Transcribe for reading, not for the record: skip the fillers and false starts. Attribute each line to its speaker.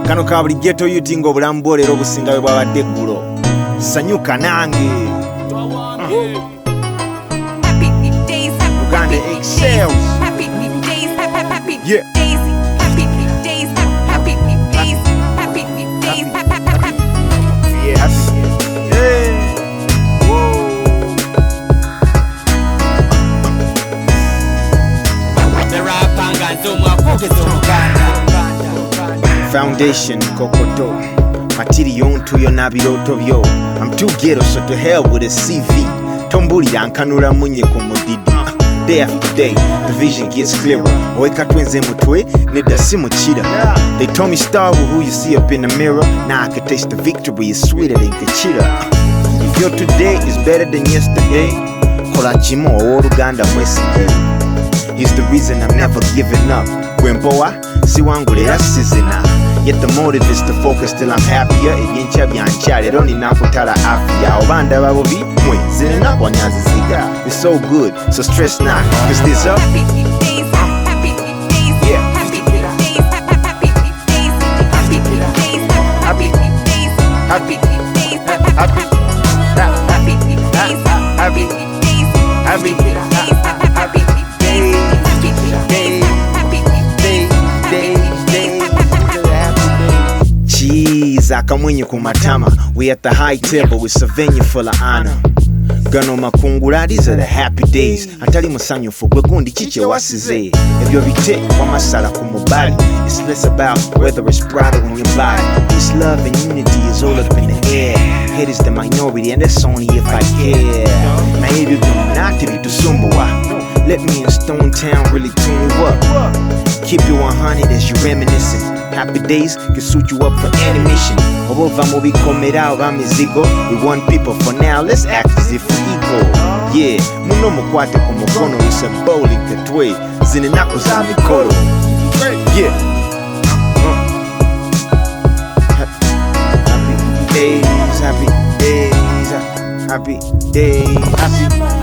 Speaker 1: kano ka buli ghetto youth nga obulamu bwo leero obusinga bwe bwabadde eggulo. Sanyuka nange Uganda excels. Yeah. Yes. Foundation kokoto material ntuyo nabiroto byo. I'm too ghetto so to hell with a CV. Tombulira nkanula munye ku mudidi. Day after day, the vision gets clearer. Oweka twenze mutwe, nedda si mukira. They told me star with who you see up in the mirror. Now I can taste the victory, it's sweeter than kachira. If your today is better than yesterday, kola chimo ow'Oluganda mwesige. He's the reason I'm never giving up. Gwempowa, si wangu lera sizina. Yet the motive is to focus till I'm happier. Ebyencha byancha lero nina kutala afya. Obanda babobi mwe zinena wanyaziziga. It's so good, so stress not. Cause this up. Akamwenye ku matama. We at the high table with Savannah full of honor. Gano makungula, these are the happy days. Atali musanyufu gwe gundi chiche wasize. Ebyo bite wamasala ku mubali. It's less about whether it's pride on your body. Peace, love and unity is all up in the air. Hate is the minority and that's only if I care. Na ebyo not to be tusumbuwa. Let me in Stone Town really tune you up. Keep you 100 as you reminiscing. Happy days can suit you up for animation. Obova mubi komera oba mizigo. We want people for now, let's act as if we equal. Yeah, muno mukwate ku mukono. It's a bowling katwe zine nako za mikolo. Yeah. Happy days, happy days, happy days, happy